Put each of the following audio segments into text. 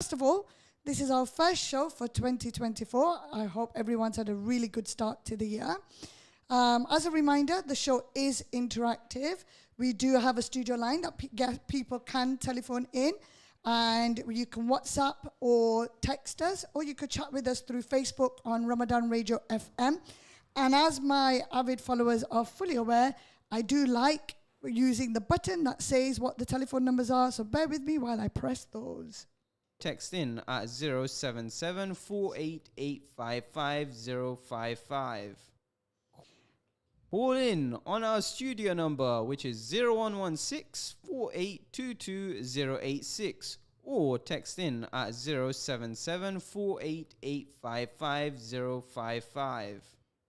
First of all, this is our first show for 2024. I hope everyone's had a really good start to the year. As a reminder, the show is interactive. We do have a studio line that people can telephone in, and you can WhatsApp or text us, or you could chat with us through Facebook on Ramadan Radio FM. And as my avid followers are fully aware, I do like using the button that says what the telephone numbers are, so bear with me while I press those. Text in at 077 Call in on our studio number, which is 0116 4822 or text in at 077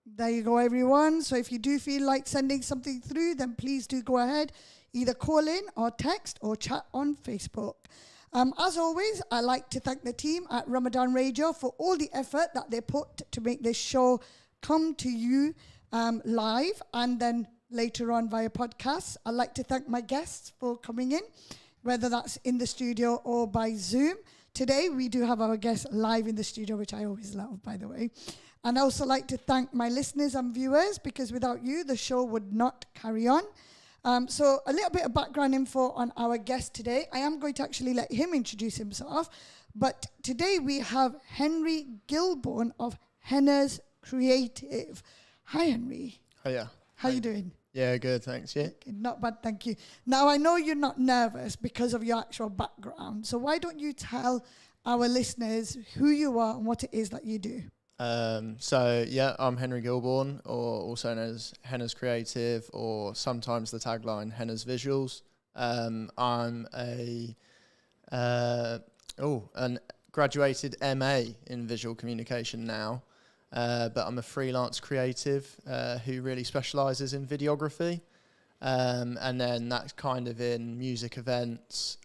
There you go, everyone. So if you do feel like sending something through, then please do go ahead. Either call in or text or chat on Facebook. As always, I like to thank the team at Ramadan Radio for all the effort that they put to make this show come to you live and then later on via podcasts. I'd like to thank my guests for coming in, whether that's in the studio or by Zoom. Today, we do have our guests live in the studio, which I always love, by the way. And I also like to thank my listeners and viewers, because without you, the show would not carry on. So a little bit of background info on our guest today. I am going to actually let him introduce himself. But today we have Henry Gillborn of Henna's Creative. Hi, Henry. Hiya. How you doing? Yeah, good, thanks. Yeah. Okay, not bad, thank you. Now, I know you're not nervous because of your actual background. So why don't you tell our listeners who you are and what it is that you do? I'm Henry Gillborn, or also known as Henna's Creative, or sometimes the tagline Henna's Visuals. I'm an graduated MA in visual communication now, but I'm a freelance creative who really specialises in videography, and then that's kind of in music events.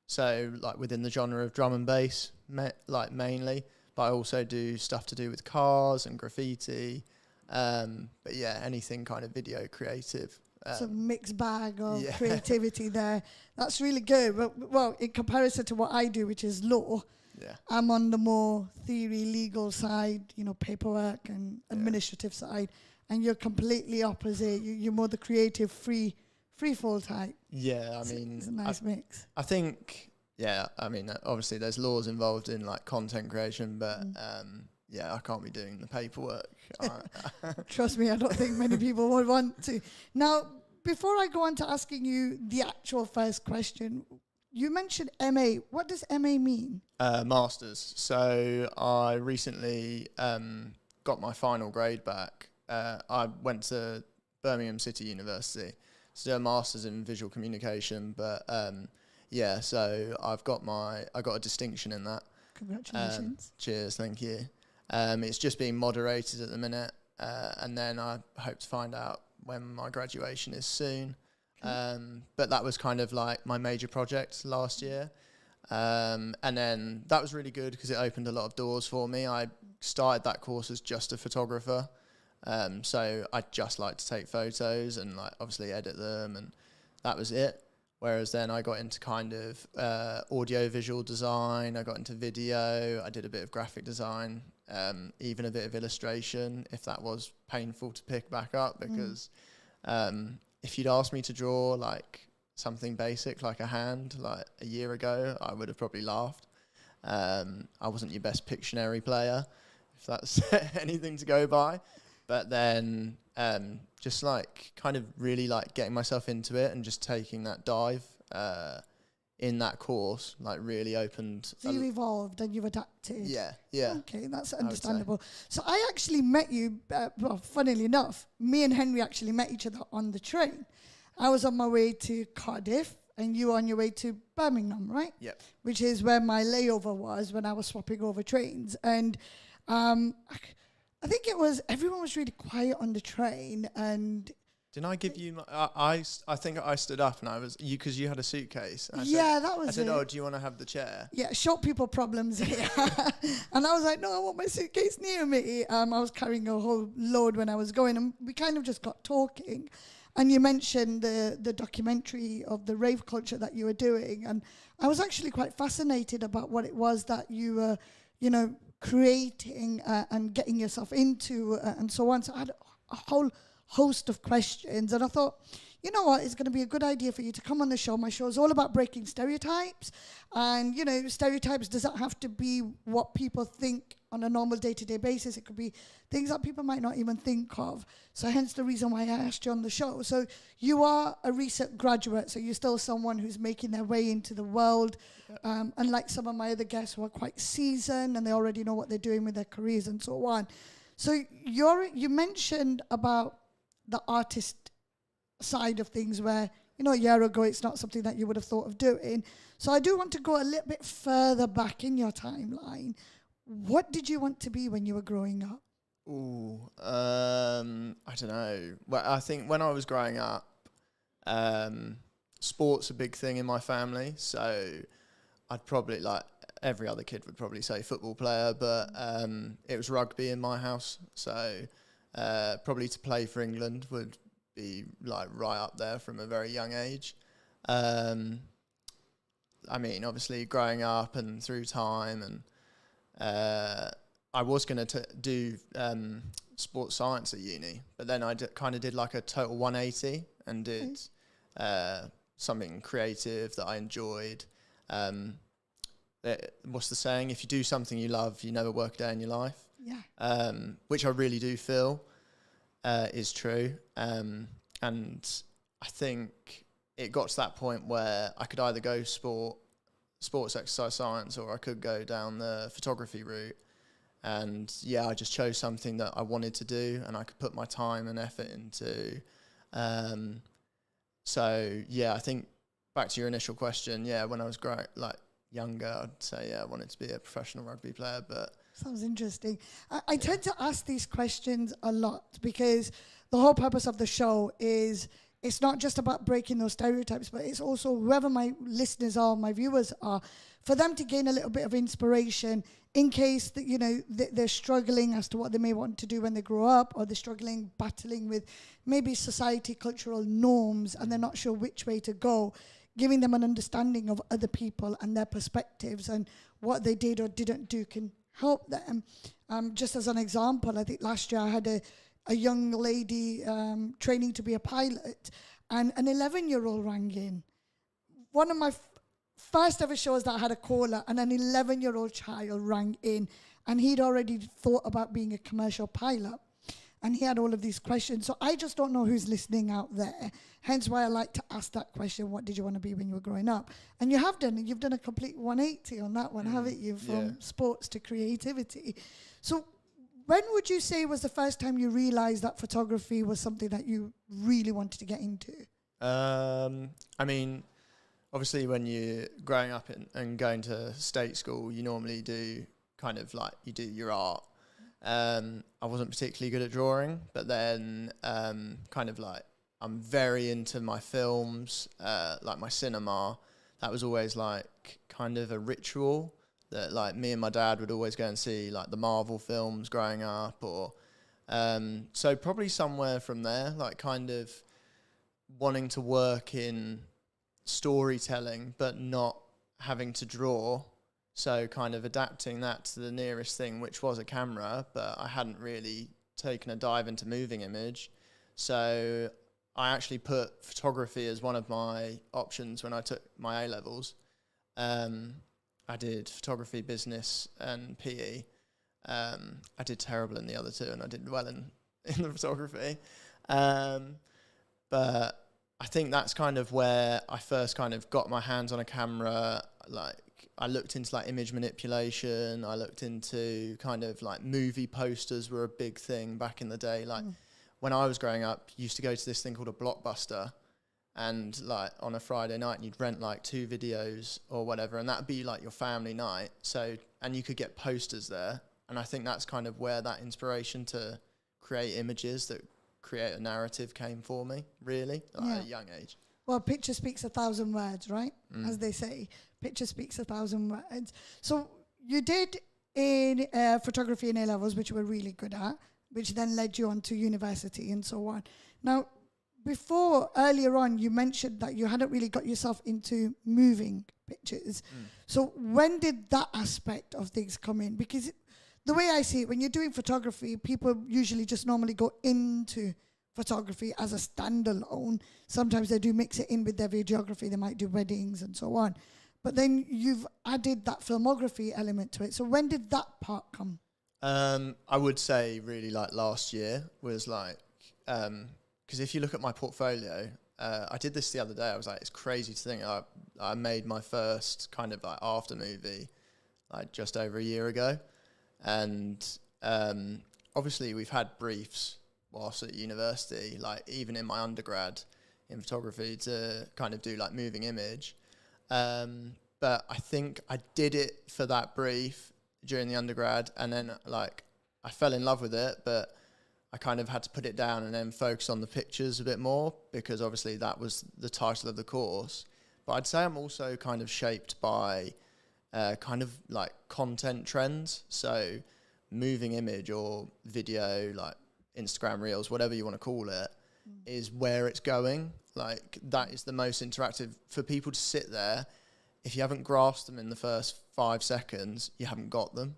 So like within the genre of drum and bass, mainly. But I also do stuff to do with cars and graffiti. But yeah, anything kind of video creative. It's a mixed bag of creativity there. That's really good. Well, in comparison to what I do, which is law, I'm on the more theory, legal side, paperwork and administrative side. And you're completely opposite. You're more the creative, free fall type. Yeah, I mean... It's a nice mix. I think... Yeah, I mean, obviously there's laws involved in like content creation, but I can't be doing the paperwork. Trust me, I don't think many people would want to. Now, before I go on to asking you the actual first question, you mentioned MA. What does MA mean? Masters. So I recently got my final grade back. I went to Birmingham City University to do a master's in visual communication, but... so I got a distinction in that. Congratulations. Cheers, thank you. It's just being moderated at the minute, and then I hope to find out when my graduation is soon. But that was kind of like my major project last year. And then that was really good because it opened a lot of doors for me. I started that course as just a photographer. So I just like to take photos and like obviously edit them, and that was it. Whereas then I got into kind of audio visual design, I got into video, I did a bit of graphic design, even a bit of illustration, if that was painful to pick back up, because if you'd asked me to draw like something basic like a hand like a year ago, I would have probably laughed. I wasn't your best Pictionary player, if that's anything to go by. But then just like kind of really like getting myself into it and just taking that dive in that course like really opened. So you've evolved and you've adapted. Yeah. Okay, that's understandable. So I actually met you, funnily enough, me and Henry actually met each other on the train. I was on my way to Cardiff and you were on your way to Birmingham, right? Yep. Which is where my layover was when I was swapping over trains. And I think everyone was really quiet on the train, and didn't I give you? I think I stood up and I was because you had a suitcase. And that was. I said, "Oh, do you want to have the chair?" Yeah, short people problems here, and I was like, "No, I want my suitcase near me." I was carrying a whole load when I was going, and we kind of just got talking, And you mentioned the documentary of the rave culture that you were doing, and I was actually quite fascinated about what it was that you were, creating and getting yourself into and so on. So I had a whole host of questions, and I thought, you know what, it's going to be a good idea for you to come on the show. My show is all about breaking stereotypes, and stereotypes doesn't have to be what people think on a normal day-to-day basis. It could be things that people might not even think of. So hence the reason why I asked you on the show. So you are a recent graduate, so you're still someone who's making their way into the world. Unlike some of my other guests who are quite seasoned and they already know what they're doing with their careers and so on. So you mentioned about the artist side of things where, a year ago it's not something that you would have thought of doing. So I do want to go a little bit further back in your timeline. What did you want to be when you were growing up? I don't know. Well, I think when I was growing up, sport's a big thing in my family. So I'd probably, like every other kid would probably say football player, but it was rugby in my house. So probably to play for England would be like right up there from a very young age. I mean, obviously growing up and through time, and I was going to do sports science at uni, but then I kind of did like a total 180 and did something creative that I enjoyed. What's the saying? If you do something you love, you never work a day in your life. Yeah. Which I really do feel is true. And I think it got to that point where I could either go sports, exercise science, or I could go down the photography route. And yeah, I just chose something that I wanted to do and I could put my time and effort into. So yeah, I think back to your initial question, yeah, when I was younger, I'd say, I wanted to be a professional rugby player, but... Sounds interesting. I tend to ask these questions a lot because the whole purpose of the show is it's not just about breaking those stereotypes, but it's also whoever my listeners are, my viewers are, for them to gain a little bit of inspiration in case that, they're struggling as to what they may want to do when they grow up, or they're struggling, battling with maybe society, cultural norms, and they're not sure which way to go. Giving them an understanding of other people and their perspectives and what they did or didn't do can help them. Just as an example, I think last year I had a young lady training to be a pilot, and an 11-year-old rang in. One of my first ever shows that I had a caller, and an 11-year-old child rang in, and he'd already thought about being a commercial pilot. And he had all of these questions. So I just don't know who's listening out there. Hence why I like to ask that question, what did you want to be when you were growing up? And you've done a complete 180 on that one, haven't you? From sports to creativity. So when would you say was the first time you realized that photography was something that you really wanted to get into? I mean, obviously when you're growing up and going to state school, you normally do kind of like, you do your art. I wasn't particularly good at drawing, but then kind of like I'm very into my films, like my cinema. That was always like kind of a ritual that like me and my dad would always go and see like the Marvel films growing up, or so probably somewhere from there, like kind of wanting to work in storytelling but not having to draw. So kind of adapting that to the nearest thing, which was a camera, but I hadn't really taken a dive into moving image. So I actually put photography as one of my options when I took my A-levels. I did photography, business, and PE. I did terrible in the other two, and I did well in the photography. But I think that's kind of where I first kind of got my hands on a camera. Like, I looked into like image manipulation. I looked into kind of like movie posters were a big thing back in the day. Like when I was growing up, you used to go to this thing called a Blockbuster, and like on a Friday night, and you'd rent like 2 videos or whatever, and that'd be like your family night. So, and you could get posters there. And I think that's kind of where that inspiration to create images that create a narrative came for me, really, at a young age. Well, picture speaks 1,000 words, right? As they say, picture speaks 1,000 words. So you did in photography in A-levels, which you were really good at, which then led you on to university and so on. Now, before, earlier on, you mentioned that you hadn't really got yourself into moving pictures. So when did that aspect of things come in? Because the way I see it, when you're doing photography, people usually just normally go into photography as a standalone. Sometimes they do mix it in with their videography. They might do weddings and so on. But then you've added that filmography element to it. So when did that part come? I would say really like last year was like, because if you look at my portfolio, I did this the other day. I was like, it's crazy to think I made my first kind of like after movie like just over a year ago. And obviously we've had briefs whilst at university, like even in my undergrad in photography to kind of do like moving image. But I think I did it for that brief during the undergrad, and then like I fell in love with it, but I kind of had to put it down and then focus on the pictures a bit more, because obviously that was the title of the course. But I'd say I'm also kind of shaped by kind of like content trends. So moving image or video, like Instagram Reels, whatever you want to call it, is where it's going. Like that is the most interactive for people to sit there. If you haven't grasped them in the first 5 seconds, you haven't got them.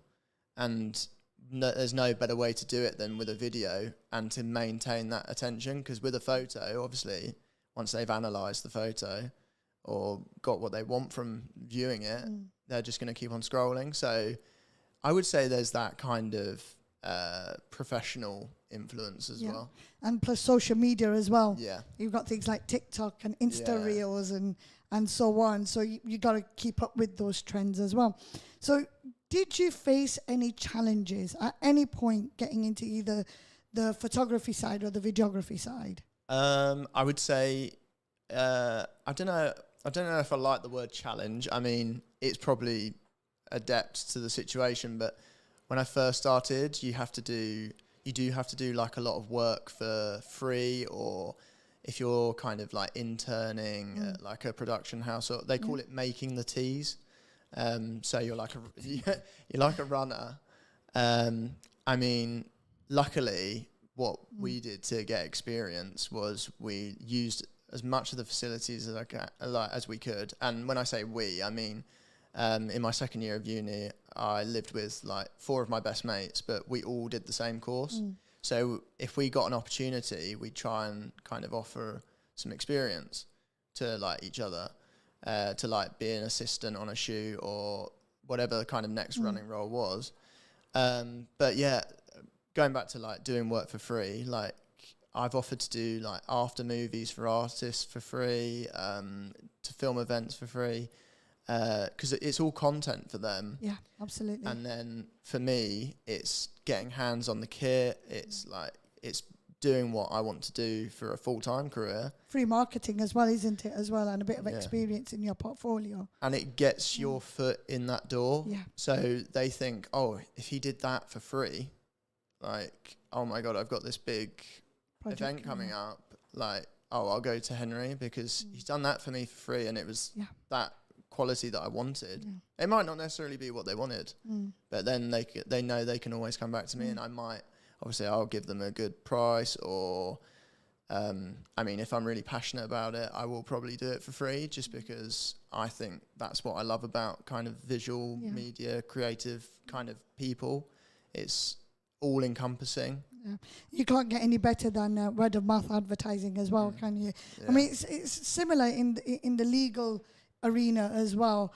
And there's no better way to do it than with a video and to maintain that attention. Because with a photo, obviously, once they've analysed the photo or got what they want from viewing it, they're just going to keep on scrolling. So I would say there's that kind of professional influence as well. And plus social media as well. Yeah. You've got things like TikTok and Insta Reels and so on. So you got to keep up with those trends as well. So did you face any challenges at any point getting into either the photography side or the videography side? I would say, I don't know if I like the word challenge. I mean, it's probably adept to the situation, but when I first started, you do have to do like a lot of work for free, or if you're kind of like interning at like a production house, or they call it making the teas. So you're like a runner. I mean, luckily, what we did to get experience was we used as much of the facilities as we could. And when I say we, I mean in my second year of uni, I lived with like 4 of my best mates, but we all did the same course. So if we got an opportunity, we'd try and kind of offer some experience to like each other, to like be an assistant on a shoot or whatever the kind of next running role was. But yeah, going back to like doing work for free, like I've offered to do like after movies for artists for free, to film events for free, because it's all content for them. Yeah, absolutely. And then for me, it's getting hands on the kit. It's like, it's doing what I want to do for a full-time career. Free marketing as well, isn't it, as well, and a bit of experience in your portfolio. And it gets your foot in that door. Yeah. So they think, oh, if he did that for free, like, oh my God, I've got this big event coming up. Like, oh, I'll go to Henry because he's done that for me for free, and it was that quality that I wanted. It might not necessarily be what they wanted, but then they know they can always come back to me, and I might, obviously I'll give them a good price, or I mean, if I'm really passionate about it, I will probably do it for free, just because I think that's what I love about kind of visual media, creative kind of people. It's all encompassing. You can't get any better than word of mouth advertising as well, can you? I mean, it's similar in the legal arena as well.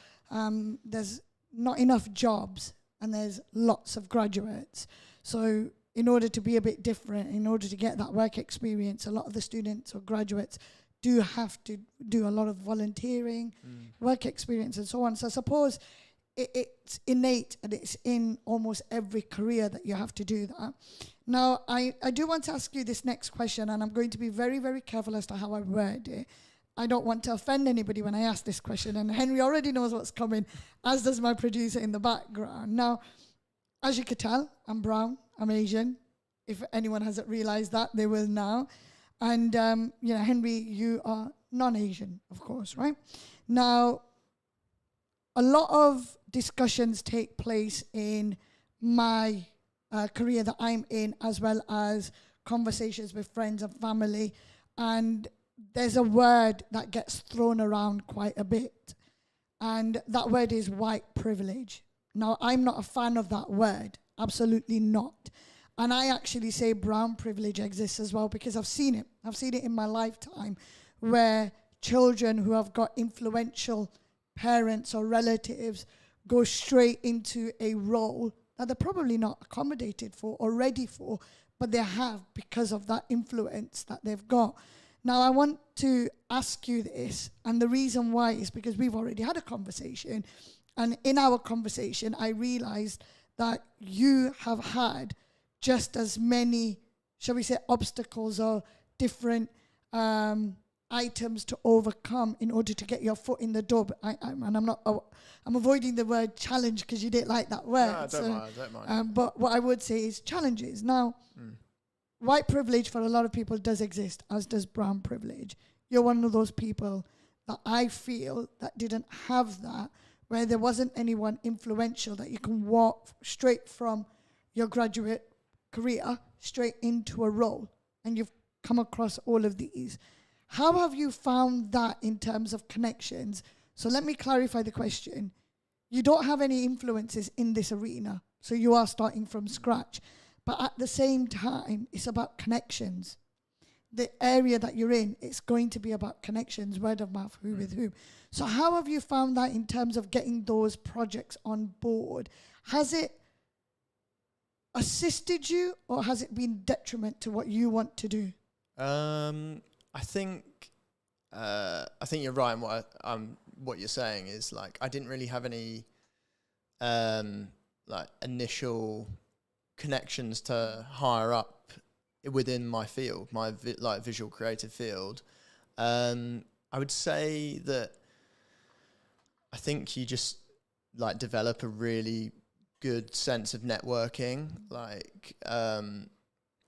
There's not enough jobs and there's lots of graduates. So in order to be a bit different, in order to get that work experience, a lot of the students or graduates do have to do a lot of volunteering, work experience and so on. So I suppose it's innate and it's in almost every career that you have to do that. Now, I do want to ask you this next question, and I'm going to be very, very careful as to how I word it. I don't want to offend anybody when I ask this question, and Henry already knows what's coming, as does my producer in the background. Now, as you could tell, I'm brown, I'm Asian. If anyone hasn't realized that, they will now. And, Henry, you are non-Asian, of course, right? Now, a lot of discussions take place in my career that I'm in, as well as conversations with friends and family and there's a word that gets thrown around quite a bit, and that word is white privilege. Now, I'm not a fan of that word, absolutely not. And I actually say brown privilege exists as well, because I've seen it. I've seen it in my lifetime, where children who have got influential parents or relatives go straight into a role that they're probably not accommodated for or ready for, but they have because of that influence that they've got. Now, I want to ask you this, and the reason why is because we've already had a conversation, and in our conversation, I realized that you have had just as many, shall we say, obstacles or different items to overcome in order to get your foot in the door. I'm avoiding the word challenge because you didn't like that word. No, don't mind. But what I would say is challenges. Now, white privilege for a lot of people does exist, as does brown privilege. You're one of those people that I feel that didn't have that, where there wasn't anyone influential that you can walk straight from your graduate career straight into a role, and you've come across all of these. How have you found that in terms of connections? So let me clarify the question. You don't have any influences in this arena, so you are starting from scratch. But at the same time, it's about connections. The area that you're in, it's going to be about connections, word of mouth, who with whom. So how have you found that in terms of getting those projects on board? Has it assisted you, or has it been detriment to what you want to do? I think you're right in what you're saying is, like, I didn't really have any like initial connections to higher up within my field, my visual creative field. I would say that I think you just like develop a really good sense of networking, like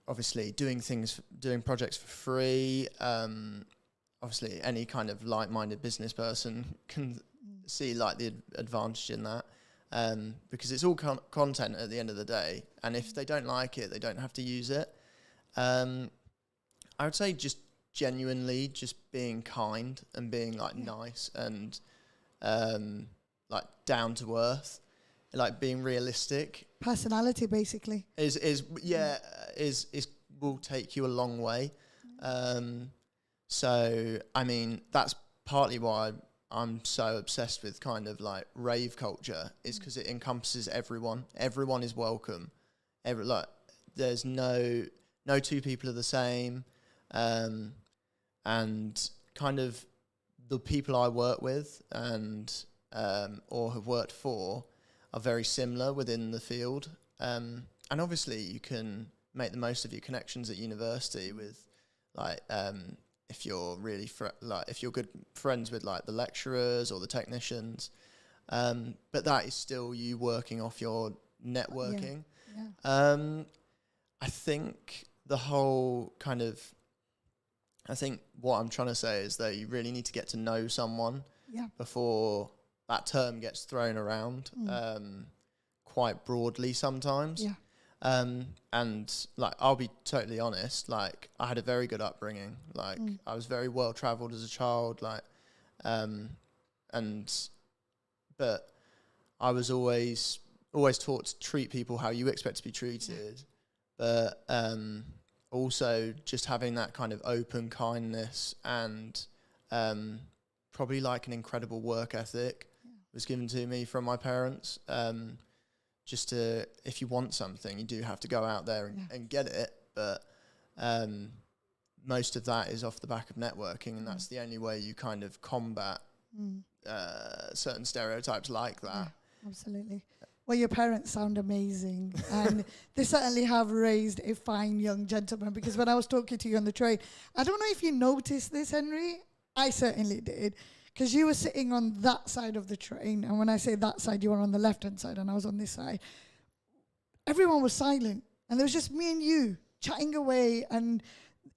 obviously doing projects for free. Obviously any kind of like-minded business person can see like the advantage in that, because it's all content at the end of the day, and if they don't like it, they don't have to use it. I would say just genuinely just being kind and being like nice and like down to earth, like being realistic. Personality, basically. Is will take you a long way. So I mean, that's partly why I'm so obsessed with kind of like rave culture, is because it encompasses everyone. Everyone is welcome. There's no two people are the same, and kind of the people I work with and or have worked for are very similar within the field. And obviously you can make the most of your connections at university with like if you're really if you're good friends with like the lecturers or the technicians, but that is still you working off your networking. I think the whole kind of, I think what I'm trying to say is that you really need to get to know someone before that term gets thrown around quite broadly sometimes. And like, I'll be totally honest, like I had a very good upbringing. Like I was very well traveled as a child, like, but I was always taught to treat people how you expect to be treated. But also just having that kind of open kindness and probably like an incredible work ethic was given to me from my parents. Just to, if you want something, you do have to go out there and get it. But most of that is off the back of networking, and that's the only way you kind of combat certain stereotypes like that. Yeah, absolutely. Well, your parents sound amazing, and they certainly have raised a fine young gentleman, because when I was talking to you on the train, I don't know if you noticed this, Henry, I certainly did, because you were sitting on that side of the train, and when I say that side, you were on the left-hand side, and I was on this side. Everyone was silent, and there was just me and you chatting away, and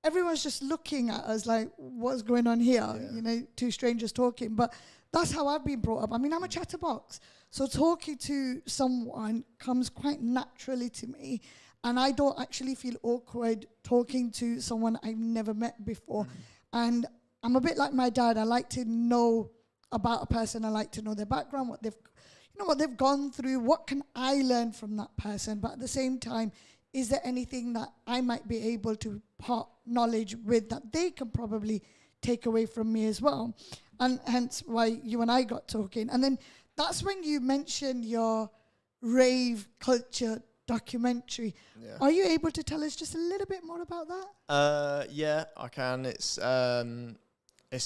everyone's just looking at us like, what's going on here? You know, two strangers talking. But that's how I've been brought up. I mean, I'm a chatterbox. So talking to someone comes quite naturally to me. and I don't actually feel awkward talking to someone I've never met before. And I'm a bit like my dad. I like to know about a person. I like to know their background, what they've gone through. What can I learn from that person? But at the same time, is there anything that I might be able to part knowledge with that they can probably take away from me as well? And hence why you and I got talking. And then that's when you mentioned your rave culture documentary. Yeah. Are you able to tell us just a little bit more about that? Yeah, I can. It's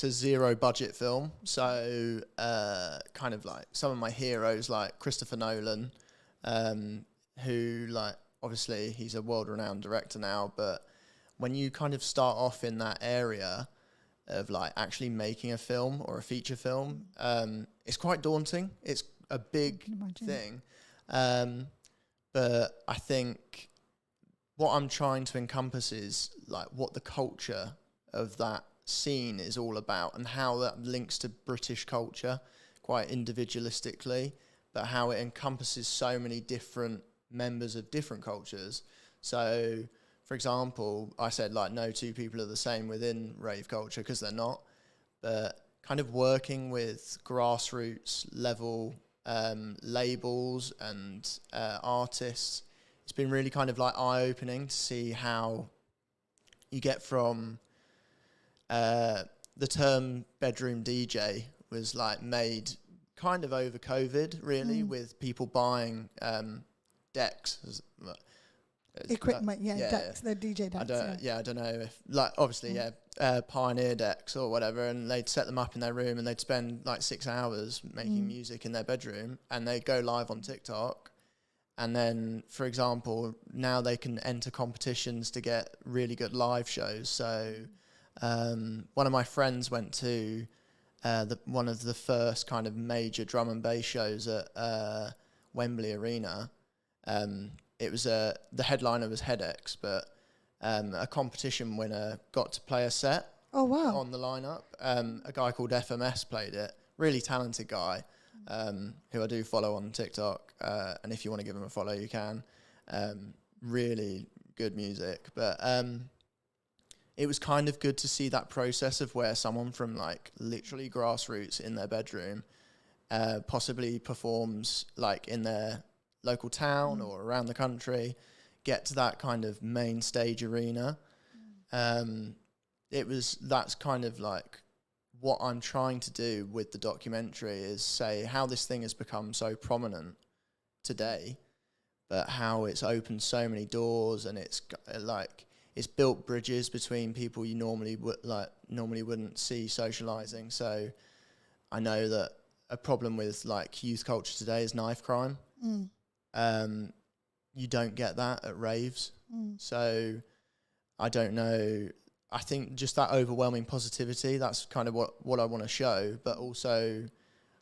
a zero budget film, so kind of like some of my heroes, like Christopher Nolan, who, like, obviously he's a world-renowned director now, but when you kind of start off in that area of like actually making a film or a feature film, it's quite daunting. It's a big thing. But I think what I'm trying to encompass is like what the culture of that scene is all about and how that links to British culture quite individualistically, but how it encompasses so many different members of different cultures. So, for example, I said like no two people are the same within rave culture, because they're not, but kind of working with grassroots level labels and artists, it's been really kind of like eye-opening to see how you get from the term bedroom DJ was like made kind of over COVID, really, with people buying decks. Equipment, decks, the DJ decks. I don't know if, like, obviously, Pioneer decks or whatever, and they'd set them up in their room and they'd spend like 6 hours making music in their bedroom, and they'd go live on TikTok. And then, for example, now they can enter competitions to get really good live shows. So one of my friends went to one of the first kind of major drum and bass shows at Wembley Arena. It was the headliner was HeadX, but a competition winner got to play a set. Oh, wow. On the lineup. A guy called FMS played it. Really talented guy, who I do follow on TikTok. And if you want to give him a follow, you can. Really good music. But it was kind of good to see that process of where someone from like literally grassroots in their bedroom possibly performs like in their local town or around the country, get to that kind of main stage arena. That's kind of like what I'm trying to do with the documentary, is say how this thing has become so prominent today, but how it's opened so many doors, and it's like it's built bridges between people you normally wouldn't see socializing. So I know that a problem with like youth culture today is knife crime. You don't get that at raves. So I don't know. I think just that overwhelming positivity, that's kind of what I want to show. But also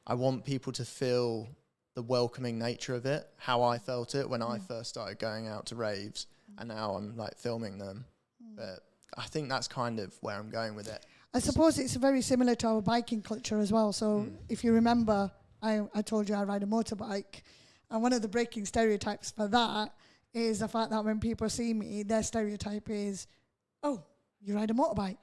I want people to feel the welcoming nature of it, how I felt it when I first started going out to raves, and now I'm like filming them. But I think that's kind of where I'm going with it. I suppose it's very similar to our biking culture as well. So if you remember, I told you I ride a motorbike. And one of the breaking stereotypes for that is the fact that when people see me, their stereotype is, oh, you ride a motorbike?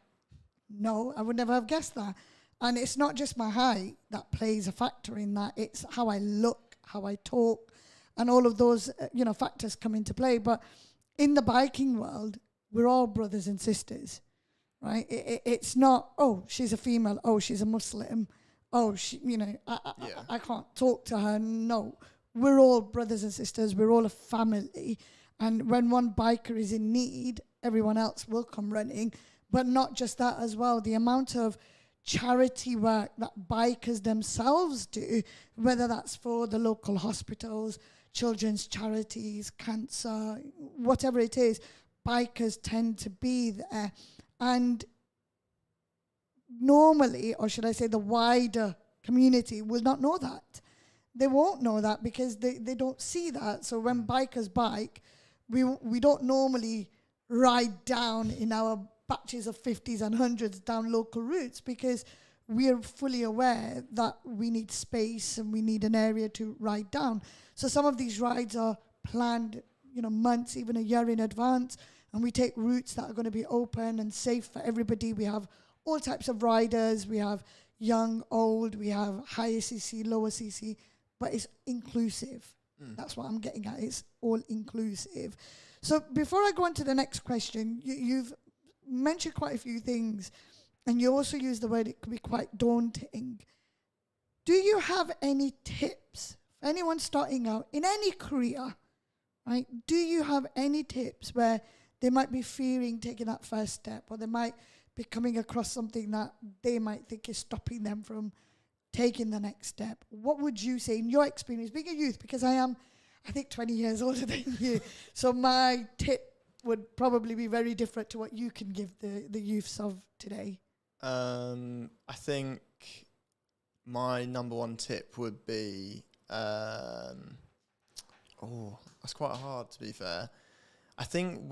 No, I would never have guessed that. And it's not just my height that plays a factor in that. It's how I look, how I talk, and all of those factors come into play. But in the biking world, we're all brothers and sisters, right? It's not, oh, she's a female, oh, she's a Muslim, oh, I can't talk to her. No. We're all brothers and sisters. We're all a family. And when one biker is in need, everyone else will come running. But not just that as well. The amount of charity work that bikers themselves do, whether that's for the local hospitals, children's charities, cancer, whatever it is, bikers tend to be there. And normally, or should I say the wider community, will not know that. They won't know that because they don't see that. So when bikers bike, we don't normally ride down in our batches of 50s and 100s down local routes, because we're fully aware that we need space and we need an area to ride down. So some of these rides are planned months, even a year in advance, and we take routes that are going to be open and safe for everybody. We have all types of riders. We have young, old. We have higher CC, lower CC, but it's inclusive. That's what I'm getting at. It's all inclusive. So before I go on to the next question, you've mentioned quite a few things, and you also use the word it could be quite daunting. Do you have any tips for anyone starting out in any career, right? Do you have any tips where they might be fearing taking that first step, or they might be coming across something that they might think is stopping them from taking the next step? What would you say in your experience, being a youth, because I think 20 years older than you, so my tip would probably be very different to what you can give the youths of today. I think my number one tip would be, that's quite hard to be fair. I think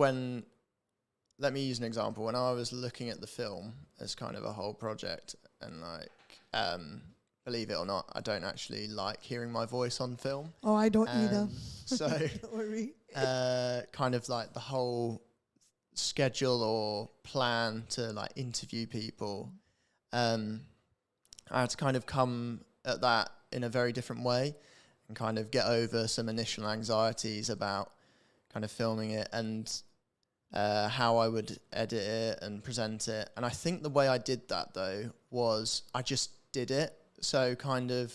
let me use an example. When I was looking at the film as kind of a whole project, and believe it or not, I don't actually like hearing my voice on film. Oh, I don't either. So, don't worry. kind of like the whole schedule or plan to like interview people, I had to kind of come at that in a very different way and kind of get over some initial anxieties about kind of filming it and how I would edit it and present it. And I think the way I did that though was I just did it. So kind of,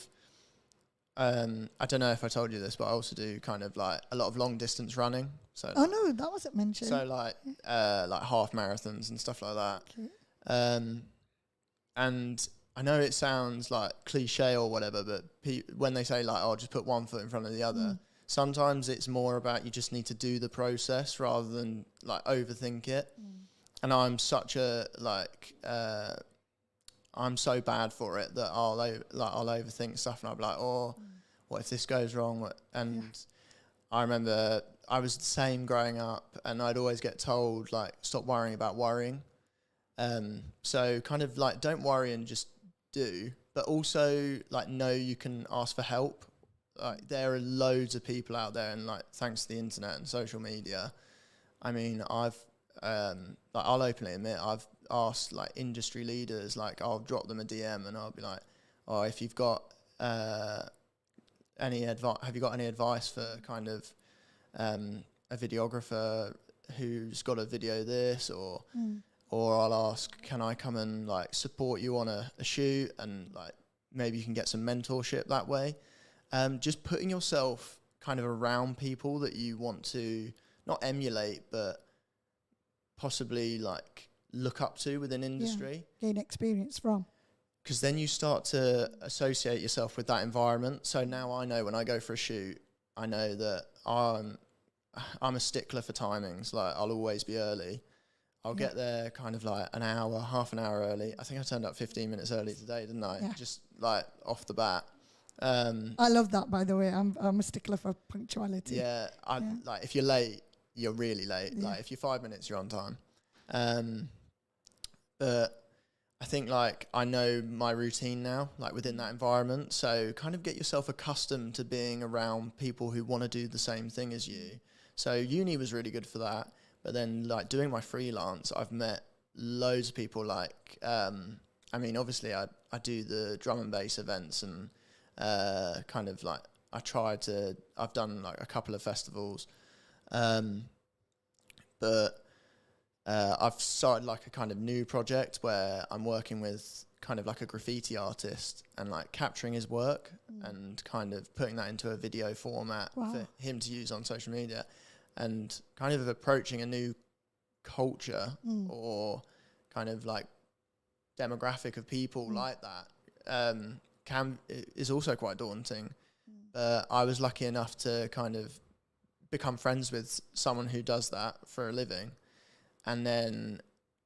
I don't know if I told you this, but I also do kind of like a lot of long distance running. So no, that wasn't mentioned. So like half marathons and stuff like that. Okay. And I know it sounds like cliche or whatever, but when they say like, "Oh, just put one foot in front of the other," sometimes it's more about you just need to do the process rather than like overthink it. And I'm such a I'm so bad for it that I'll overthink stuff, and I'll be like, "Oh, what if this goes wrong?" And I remember I was the same growing up, and I'd always get told like, "Stop worrying about worrying." So kind of like don't worry and just do, but also like know you can ask for help. Like there are loads of people out there, and like thanks to the internet and social media, I mean I've I'll openly admit I've asked like industry leaders, like I'll drop them a DM and I'll be like, "Oh, if you've got any advice, have you got any advice for kind of a videographer who's got a video this or I'll ask, can I come and like support you on a shoot, and like maybe you can get some mentorship that way." Just putting yourself kind of around people that you want to not emulate, but possibly like look up to within industry. Gain experience from. Because then you start to associate yourself with that environment. So now I know when I go for a shoot, I know that I'm a stickler for timings. Like I'll always be early. I'll get there kind of like an hour, half an hour early. I think I turned up 15 minutes early today, didn't I? Yeah. Just like off the bat. I love that, by the way. I'm a stickler for punctuality. Yeah, like if you're late, you're really late. Yeah. Like if you're 5 minutes, you're on time. But I think like I know my routine now, like within that environment. So kind of get yourself accustomed to being around people who want to do the same thing as you. So uni was really good for that. But then like doing my freelance, I've met loads of people like, I mean, obviously I do the drum and bass events and kind of like I've done like a couple of festivals. But I've started like a kind of new project where I'm working with kind of like a graffiti artist and like capturing his work and kind of putting that into a video format for him to use on social media. And kind of approaching a new culture or kind of like demographic of people like that is also quite daunting. But I was lucky enough to kind of become friends with someone who does that for a living. And then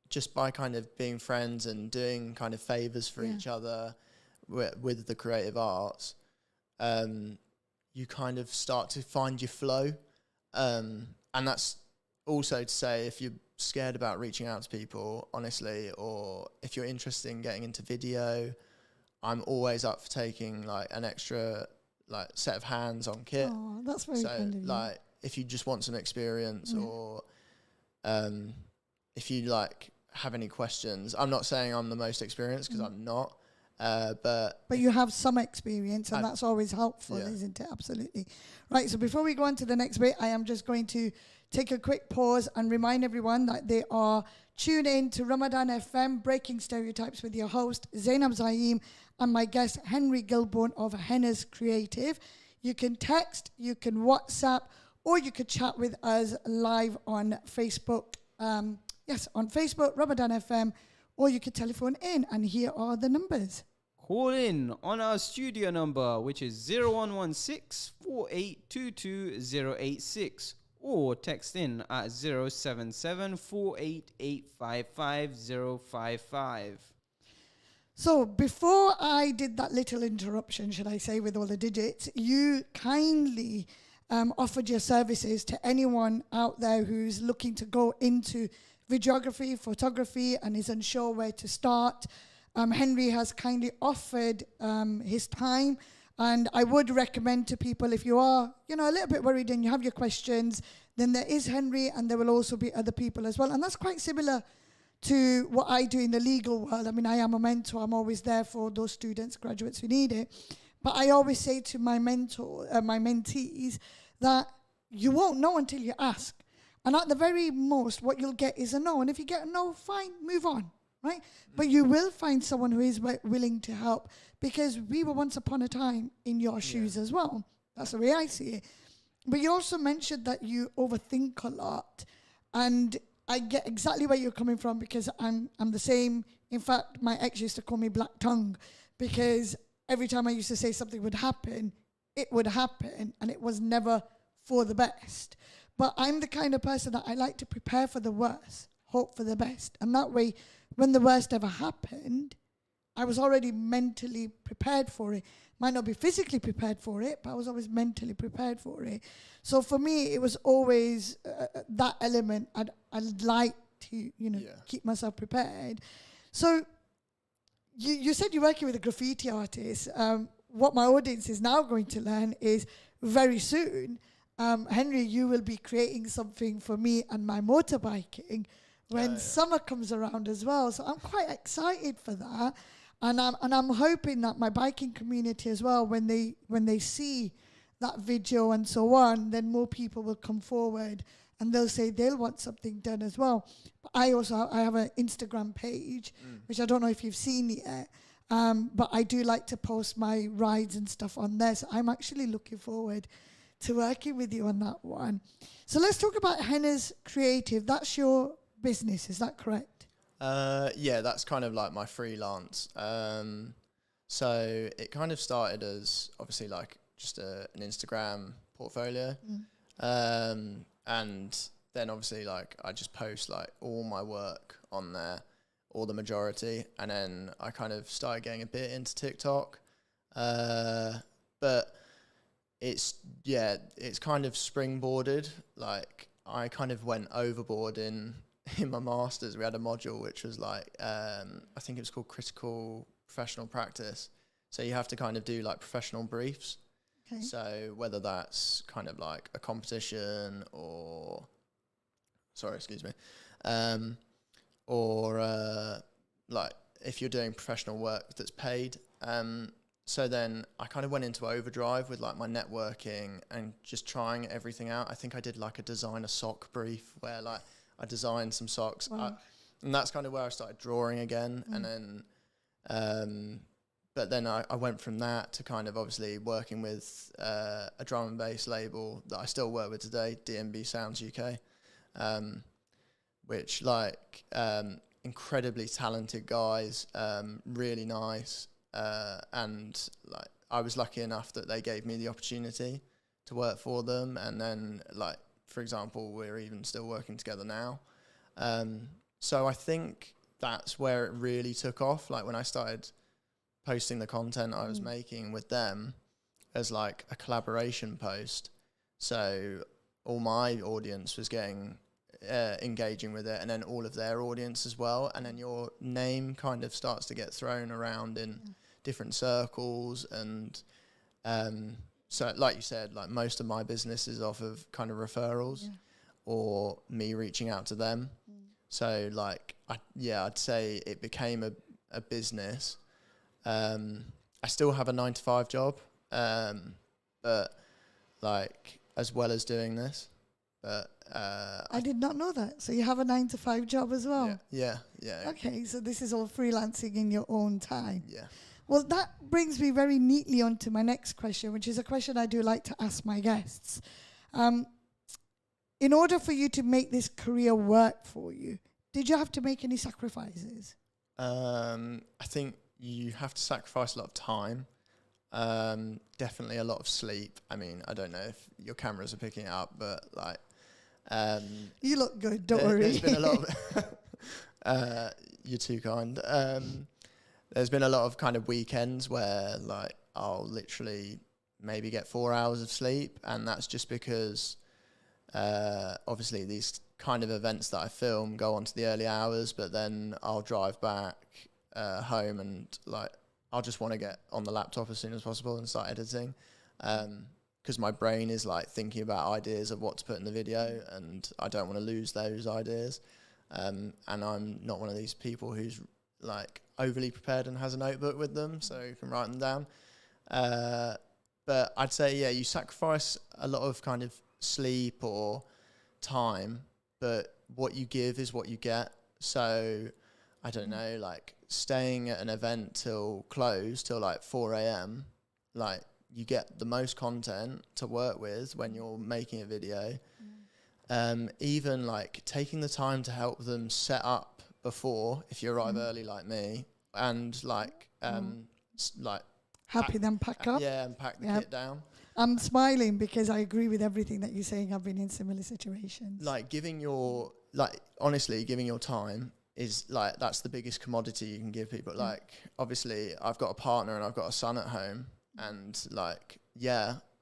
just by kind of being friends and doing kind of favors for each other with the creative arts, you kind of start to find your flow. And that's also to say, if you're scared about reaching out to people, honestly, or if you're interested in getting into video, I'm always up for taking like an extra like set of hands on kit. Oh, that's very kind of you. Like if you just want some experience or if you like have any questions. I'm not saying I'm the most experienced because I'm not, but you have some experience, and that's always helpful, yeah. isn't it? Absolutely. Right, so before we go on to the next bit, I am just going to take a quick pause and remind everyone that they are tuned in to Ramadan FM, Breaking Stereotypes, with your host, Zainab Zaeem, and my guest, Henry Gillborn of Henna's Creative. You can text, you can WhatsApp, or you could chat with us live on Facebook. Yes, on Facebook, Ramadan FM, or you could telephone in, and here are the numbers. Call in on our studio number, which is 0116 4822 086, or text in at 077 488 055. So before I did that little interruption, should I say, with all the digits, you kindly offered your services to anyone out there who's looking to go into videography, photography, and is unsure where to start. Henry has kindly offered his time, and I would recommend to people, if you are, a little bit worried and you have your questions, then there is Henry, and there will also be other people as well. And that's quite similar to what I do in the legal world. I mean, I am a mentor. I'm always there for those students, graduates who need it. But I always say to my mentees, that you won't know until you ask. And at the very most, what you'll get is a no. And if you get a no, fine, move on, right? But you will find someone who is willing to help, because we were once upon a time in your shoes as well. That's the way I see it. But you also mentioned that you overthink a lot. And I get exactly where you're coming from, because I'm the same. In fact, my ex used to call me Black Tongue, because every time I used to say something would happen, it would happen, and it was never for the best. But I'm the kind of person that I like to prepare for the worst, hope for the best. And that way, when the worst ever happened, I was already mentally prepared for it. Might not be physically prepared for it, but I was always mentally prepared for it. So for me, it was always that element. I'd like to, keep myself prepared. So you said you're working with a graffiti artist. What my audience is now going to learn is very soon, Henry, you will be creating something for me and my motorbiking when summer comes around as well. So I'm quite excited for that. And I'm hoping that my biking community as well, when they see that video and so on, then more people will come forward and they'll say they'll want something done as well. But I have an Instagram page, which I don't know if you've seen yet. But I do like to post my rides and stuff on there. So I'm actually looking forward to working with you on that one. So let's talk about Henna's Creative. That's your business, is that correct? Yeah, that's kind of like my freelance. So it kind of started as obviously like just an Instagram portfolio. And then obviously like I just post like all my work on there, or the majority, and then I kind of started getting a bit into TikTok. But it's kind of springboarded. Like I kind of went overboard in my masters. We had a module which was like I think it was called critical professional practice. So you have to kind of do like professional briefs. Okay. So whether that's kind of like a competition or like if you're doing professional work that's paid. So then I kind of went into overdrive with like my networking and just trying everything out. I think I did like a design a sock brief where like I designed some socks. Wow. And that's kind of where I started drawing again. And then, but then I went from that to kind of obviously working with a drum and bass label that I still work with today, D&B Sounds UK, which like incredibly talented guys, really nice. And like I was lucky enough that they gave me the opportunity to work for them. And then like, for example, we're even still working together now. So I think that's where it really took off. Like when I started posting the content I was making with them as like a collaboration post. So all my audience was getting engaging with it, and then all of their audience as well. And then your name kind of starts to get thrown around in different circles. And so like you said, like most of my business is off of kind of referrals or me reaching out to them. So like, I'd say it became a business. I still have a 9-to-5 job, but like as well as doing this, but I did not know that. So you have a 9-to-5 job as well? Yeah. Okay, so this is all freelancing in your own time. Yeah. Well, that brings me very neatly on to my next question, which is a question I do like to ask my guests. In order for you to make this career work for you, did you have to make any sacrifices? I think you have to sacrifice a lot of time. Definitely a lot of sleep. I mean, I don't know if your cameras are picking it up, but like... you look good, don't worry. There's been a lot of... you're too kind. There's been a lot of kind of weekends where like I'll literally maybe get 4 hours of sleep, and that's just because obviously these kind of events that I film go on to the early hours, but then I'll drive back home and like I'll just want to get on the laptop as soon as possible and start editing, because my brain is like thinking about ideas of what to put in the video, and I don't want to lose those ideas. And I'm not one of these people who's like overly prepared and has a notebook with them so you can write them down. But I'd say, you sacrifice a lot of kind of sleep or time, but what you give is what you get. So I don't know, like staying at an event till close, till like 4 a.m, like you get the most content to work with when you're making a video. Even like taking the time to help them set up before, if you arrive early like me, and like Happy then pack up. Yeah, and pack the kit down. I'm smiling because I agree with everything that you're saying. I've been in similar situations. Like honestly, giving your time is like, that's the biggest commodity you can give people. Like, obviously I've got a partner and I've got a son at home, and like,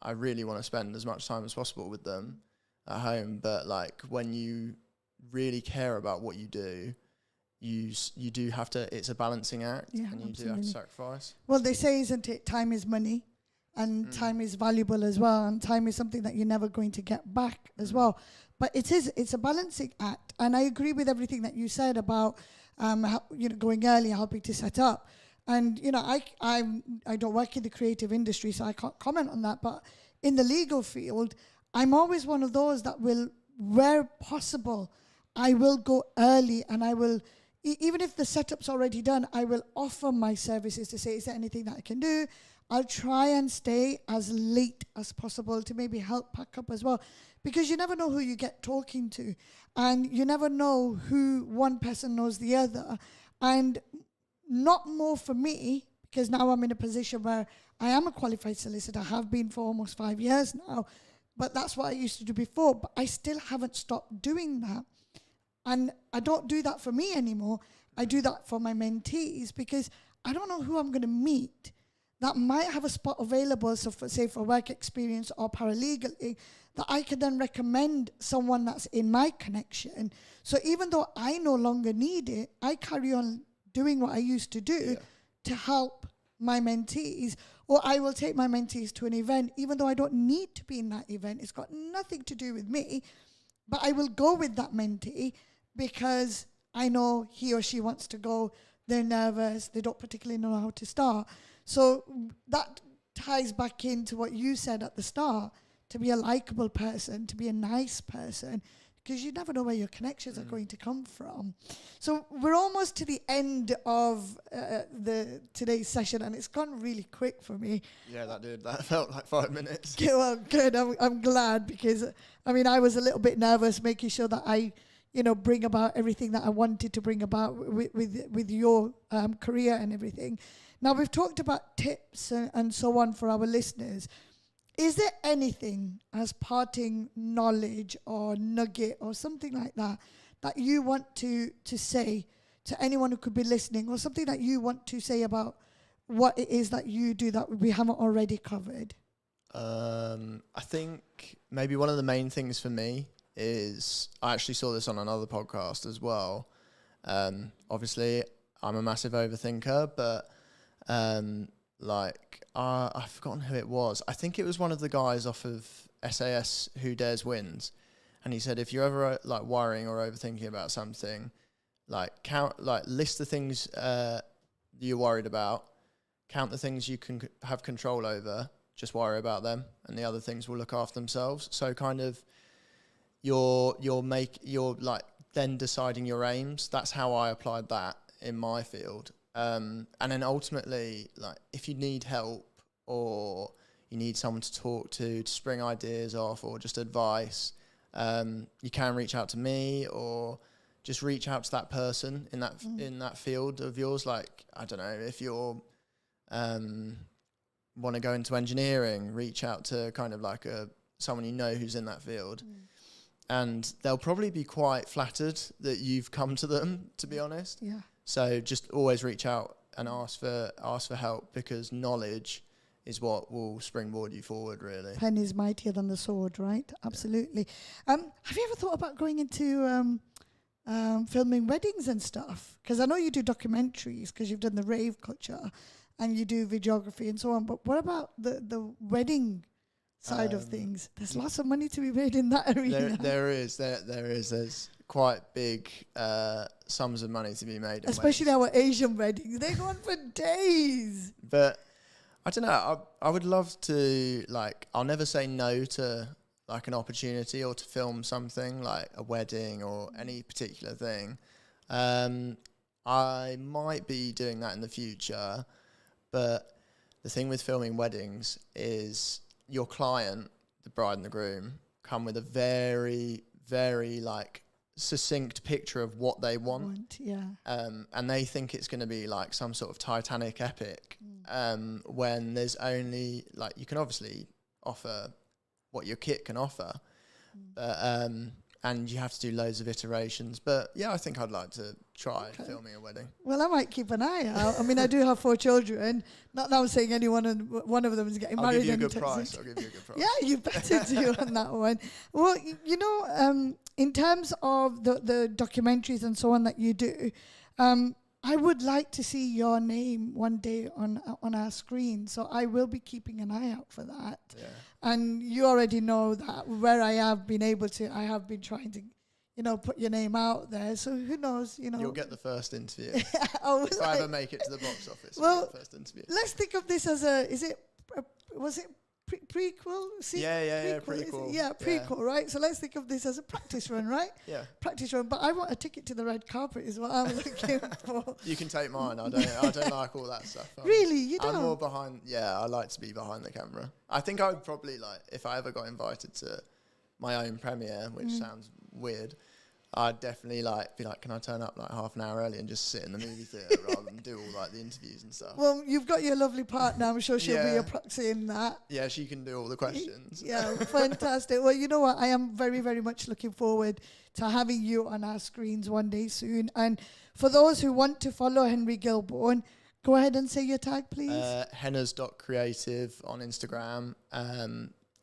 I really want to spend as much time as possible with them at home. But like, when you really care about what you do, you do have to, it's a balancing act, and you do have to sacrifice. Well, they say, isn't it, time is money, and time is valuable as well, and time is something that you're never going to get back as well. But it's a balancing act, and I agree with everything that you said about going early, helping to set up. And I don't work in the creative industry, so I can't comment on that. But in the legal field, I'm always one of those that will, where possible, I will go early, and I will, even if the setup's already done, I will offer my services to say, is there anything that I can do? I'll try and stay as late as possible to maybe help pack up as well, because you never know who you get talking to, and you never know who one person knows the other. And not more for me, because now I'm in a position where I am a qualified solicitor, have been for almost 5 years now, but that's what I used to do before, but I still haven't stopped doing that. And I don't do that for me anymore. I do that for my mentees, because I don't know who I'm going to meet that might have a spot available, so for work experience or paralegal, that I could then recommend someone that's in my connection. So even though I no longer need it, I carry on doing what I used to do to help my mentees, or I will take my mentees to an event, even though I don't need to be in that event. It's got nothing to do with me, but I will go with that mentee because I know he or she wants to go. They're nervous. They don't particularly know how to start. So that ties back into what you said at the start, to be a likable person, to be a nice person, because you never know where your connections are going to come from. So we're almost to the end of today's session, and it's gone really quick for me. Yeah, that felt like 5 minutes. Okay, well, good. I'm glad, because I was a little bit nervous, making sure that I bring about everything that I wanted to bring about with your career and everything. Now, we've talked about tips and so on for our listeners. Is there anything as parting knowledge or nugget or something like that that you want to say to anyone who could be listening, or something that you want to say about what it is that you do that we haven't already covered? I think maybe one of the main things for me is, I actually saw this on another podcast as well. Obviously, I'm a massive overthinker, but I've forgotten who it was. I think it was one of the guys off of SAS Who Dares Wins, and he said if you're ever like worrying or overthinking about something, list the things you're worried about, count the things you can have control over, just worry about them, and the other things will look after themselves. So kind of you're like then deciding your aims. That's how I applied that in my field. And then ultimately, like if you need help or you need someone to talk to spring ideas off or just advice, you can reach out to me or just reach out to that person in that field of yours. Like, I don't know, if you're want to go into engineering, reach out to kind of like someone you know who's in that field. And they'll probably be quite flattered that you've come to them, to be honest. Yeah. So just always reach out and ask for help, because knowledge is what will springboard you forward, really. Pen is mightier than the sword, right? Absolutely. Have you ever thought about going into filming weddings and stuff? Because I know you do documentaries because you've done the rave culture and you do videography and so on. But what about the wedding side of things? There's lots of money to be made in that arena. There is. There's quite big sums of money to be made. Especially our Asian weddings. They go on for days. But I don't know. I would love to, like, I'll never say no to like an opportunity or to film something like a wedding or any particular thing. I might be doing that in the future, but the thing with filming weddings is your client, the bride and the groom, come with a very, very like succinct picture of what they want. And they think it's going to be like some sort of Titanic epic, when there's only like, you can obviously offer what your kit can offer, but and you have to do loads of iterations. But yeah, I think I'd like to try filming a wedding. Well, I might keep an eye out. I mean, I do have 4 children. Not that I'm saying one of them is getting married. I'll give you a good price. Yeah, you better do on that one. Well, you know, in terms of the documentaries and so on that you do, I would like to see your name one day on our screen. So I will be keeping an eye out for that. Yeah. And you already know that where I have been trying to, you know, put your name out there. So who knows, you know. You'll get the first interview. If I ever make it to the box office, you'll get the first interview. Let's think of this as was it prequel? Prequel. Yeah, prequel, right? So let's think of this as a practice run, right? Yeah. Practice run. But I want a ticket to the red carpet is what I'm looking for. You can take mine. I don't like all that stuff. Really? You don't? I'm more behind. Yeah, I like to be behind the camera. I think I would probably like, if I ever got invited to my own premiere, which sounds weird, I'd definitely be like, can I turn up like half an hour early and just sit in the movie theatre rather than do all like the interviews and stuff? Well, you've got your lovely partner. I'm sure she'll be a proxy in that. Yeah, she can do all the questions. Yeah, fantastic. Well, you know what? I am very, very much looking forward to having you on our screens one day soon. And for those who want to follow Henry Gillborn, go ahead and say your tag, please. Hennas.creative on Instagram.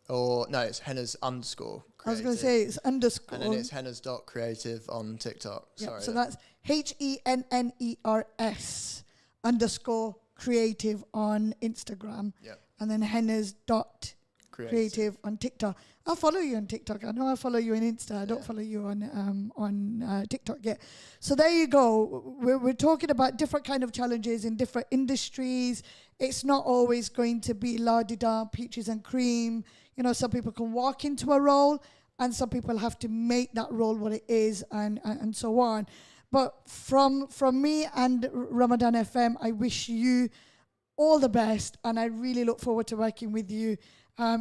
Or no, it's Hennas _creative. I was going to say it's underscore. And then it's Hennas.creative on TikTok. Yep, Sorry. So that's HENNERS_creative on Instagram. Yep. And then Hennas.creative on TikTok. I'll follow you on TikTok. I know I follow you on Insta. I don't follow you on TikTok yet. So there you go. We're talking about different kind of challenges in different industries. It's not always going to be la-di-da, peaches and cream. You know, some people can walk into a role and some people have to make that role what it is and so on. But from me and Ramadan FM, I wish you all the best. And I really look forward to working with you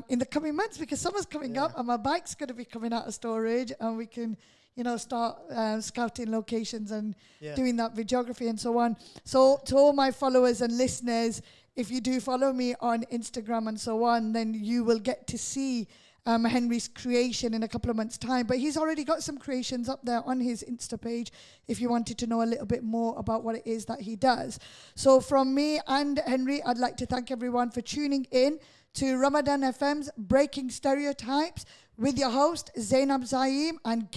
in the coming months, because summer's coming up and my bike's going to be coming out of storage and we can, you know, start scouting locations and doing that videography and so on. So to all my followers and listeners, if you do follow me on Instagram and so on, then you will get to see Henry's creation in a couple of months' time. But he's already got some creations up there on his Insta page if you wanted to know a little bit more about what it is that he does. So from me and Henry, I'd like to thank everyone for tuning in to Ramadan FM's Breaking Stereotypes with your host, Zainab Zaeem and